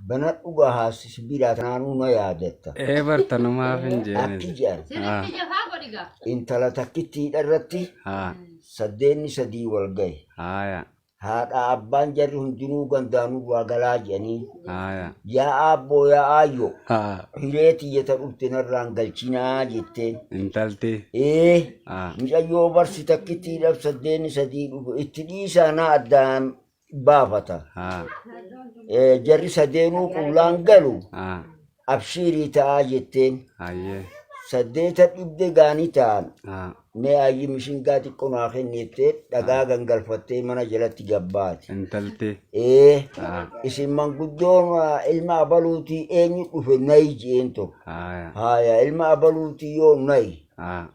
بنات أوجها سبيرات نانونا يادتا إيه برتنا ما فنجان أكيد آه إنت لا تكتي الرتي آه سديني سدي والجاي آية هذا أبان جري هندنو غندانو وغلاجني آية يا أبو يا أيو هيرتي يتربتنا الرانجلشنا جتين انتلتي إيه آه مش أيو برسي تكتي لب سديني سدي اتديس أنا أدان بافتا آه جري سدينو كلان قالوا آه أبشيري تاجتين أيه سديتا إبدي غاني تان آه ما أجي مشين قاتي كنا آخر نيتة دعاء غنغال فتى منا جلتي جبات انتلتي إيه آه اسم من قدوم علم أبلوتي إني كفر نايج إنتو آية هايا علم أبلوتي يوم ناي آه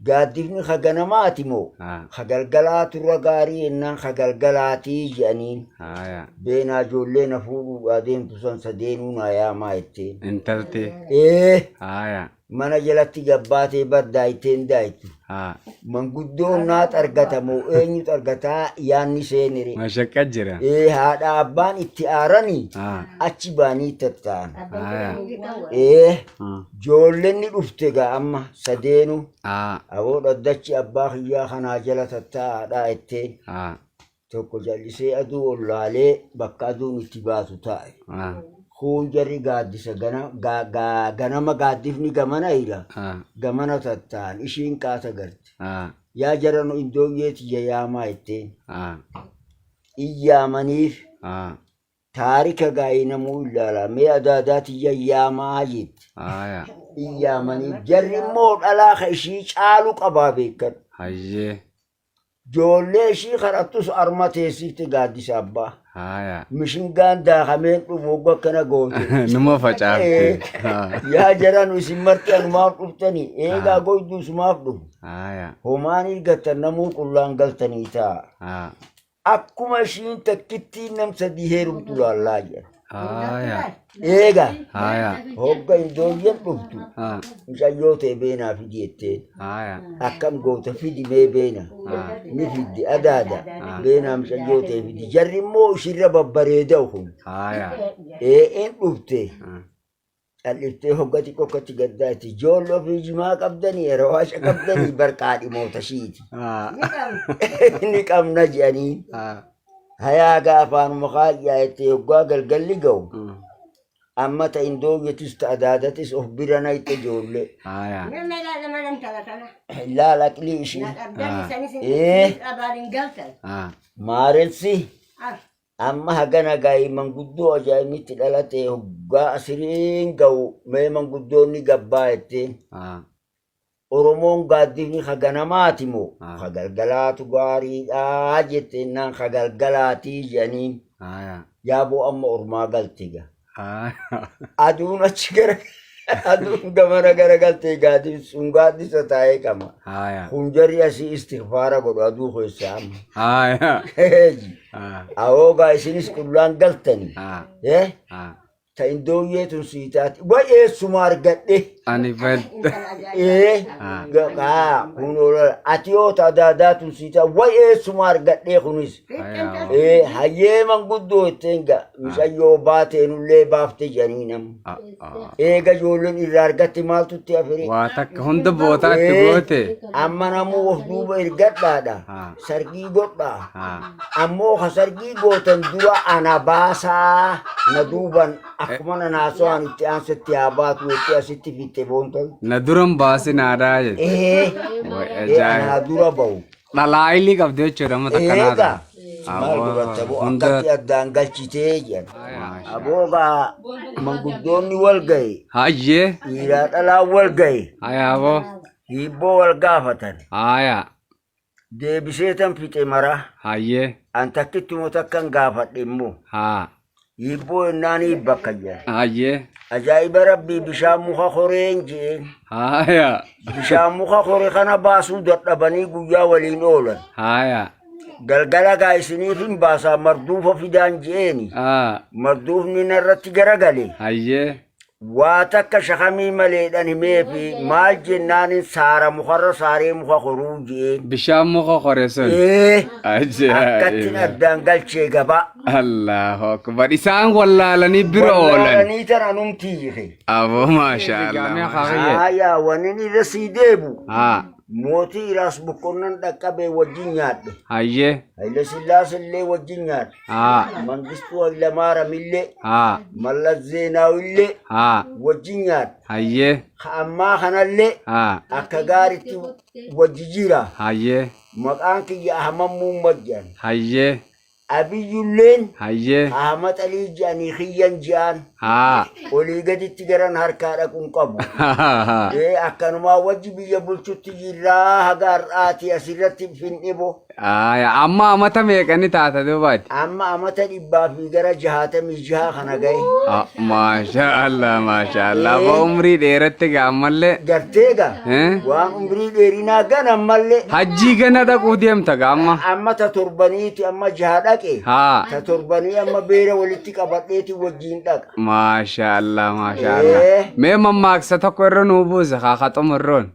قادفني خجنماتي مو خجلجلات الرجاري إنن خجلجلاتي جانين آية بين جولين فوق وبعدين تصن سدينونا يا مايتين انتلتي إيه آية mana jalatti gabbaatee baddaayiteen daayitu آه manguddoon naat argatamoo eenyutu argataa yaanni seenire مشكلة جرا haadha abbaan itti aaranii آه achi baanii tatta'an آية joollenni dhufte gaa amma sadeenu آه aboo dhaddachi abbaa kiyyaa kanaa jala tatta'aadhaa jetteen آه tokko jallisee aduu ollaalee bakka aduun itti baatu taa'e آه kun jarri gaaddisa ganama gaaddifni gamana ira gamana tattaan ishiin qaata garte yaa jarano indooyeeti yayaamaa jetteen iyyaamaniif taarika gaa'inamuu ilaala mee adaadaati yayyaamaa jette iyyaamaniif jarri immoo dhalaa ishii caalu qabaa beekan joollee ishii kadhattus arma teessifte gaaddisa abbaa mishingaan daakameen dhufu akkana goote numa facaafte yaa jaran isin marti anumaaf dhuftanii eegaa goyduu sumaaf dhufu homaan irgattan namuu qullaan galtanii ta'a akkuma ishiin takkittiin nam sadii heerumtu laallaa jira eega hogga indooyyan dhuftu mucayyoo ta'e beenaa fidi jetteen akkam goota fidi mee beena ni fiddi adaada beenaa mucayyoo ta'e fidi jarri immoo ishirra babbareeda kun een dhufte calliftee hogga xiqqokkatti gaddaatti joolloo fi jimaa qabdanii rawaasha qabdanii barqaadhi moota shiiti ni qabna jedhanii hayaaga afaanuma kaayyaa jettee hoggaa galgalli ga'u amma ta indoogetis ta adaadatis of bira nayte ijoollee laal aqlii ishii maarensi amma hagana gaa'ii manguddoo ajaa'ibnitti dhalate hoggaa asiriin ga'u mee manguddoonni gabbaa jetteen Oromoon gaaddifni haganamaati moo hagalgalaatu gaariidhaa jettennaan hagalgalaatii jedhaniin yaaboo amma ormaa galtiga aduun achi gara aduun gamana gara galtee gaaddif sun gaaddisa taa'ee qaba kun jarri asii istighfaara godhu aduu keessa amma awoogaa isinis qullaan galtanii ta indooyeetun siitaati wayeessuma argadhe ani bad kun ati yoo ta adaadaatun siitaa wayeessuma argadhe kunis hayyee manguddoo jetteen mishayyoo baateenullee baafte janiinam eega ijoolleen irraa argatte maaltutti afire waa takka hunda bootaatti goote amma namuu of duuba ergadhaadha sargii godhaa ammoo ka sargii gootan dura ana baasaa na duuban akkuma naasoo'an itti aansatti haa baatu jettee asitti fitte boontan na duran baasi naadaa jette naa dura ba'u dhalaayilii qabdi jechuudha amma takka naada maal dubatta boo akkatti addaan galchitee jedhan aboogaa manguddoonni wal gahe hayyee dhiiraa dhalaa wal gahe hayaaboo hiibboo wal gaafatan haya deebiseetan fixe mara hayyee an takkittuma takkan gaafadhe immoo haa hiibboo ennaan hiibbakka jedhan hayyee ajaa'iba rabbii bishaan muka koreen jeen haya bishaan muka kore kana baasuu dadhabanii guyyaa waliin oolan haya galgala gaa isiniif hin baasaa marduufa fidaan jeeni marduufni narratti garagale hayyee واتك شخمي مليدان ميفي مال جنان سارة مخرة ساري مخا خروجي بشام مخا خورسون إيه أكتن أكتن الدنقل شي قبا الله أكبر إسان ولا لني والله برولن نيتر أنم تيخي أبو ما شاء الله ما شاء الله. آيا ونني رسيديبو ها موتي راس بكونن دكابي وجينيات هاي هيلا سلاس اللي وجينيات ها منجستو هيلا مارا ملي ها ملا زيناو اللي ها وجينيات هاي أما خنا اللي ها أكغارتي وجيجيرا هاي مقانك يا أحمد مجان هاي أبي يلين هاي أحمد علي جاني خيان جان ها ولي قد تجران هركارا كن قبو ها إيه أكنما وجبي يبلشو تجرا هجار آتي أسيرتي فين إبو أما أما تميك أني تاتا دوبات أما تلبا في جرا جهات مجها خنا جاي ما شاء الله ما شاء الله بعمري ديرتك عمله جرتيجا إيه وعمري ديرنا جنا ملة حجي جنا دا كوديم تجمع أما تتربنيتي أما جهادك ها تتربني أما بيرة ولتك أبطيتي وجينتك ما شاء الله ما شاء الله ما ماما أكسر كورن وبوز خاطر مرون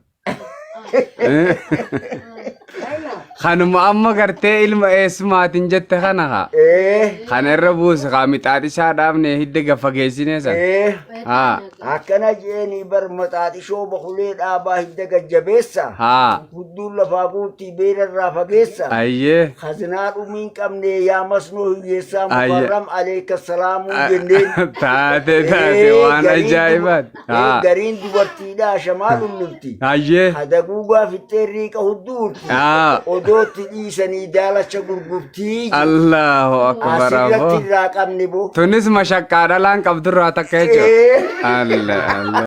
خانم أما قرتي علم اسمه تنجت خانها إيه خان الربوز قامت عادي شادام نهيد فجيسينه سان إيه ها أكنا جيني برمتاتي شو بخليد آبا هيدك الجبسة ها فدول لفاقوتي بير الرافقسة أيه خزنات أمين كم يا مسنو يسام أيه. مكرم عليك السلام جنين تاتي وانا جايبات ها قرين دبرتي دا شمال اللبتي أيه هذا جوجا في التريك هدوت ها ودوت إيساني دالة شغل الله أكبر أبو أسيرتي راكم نبو تونس مشاكل لان كبدر راتك كيجو الله الله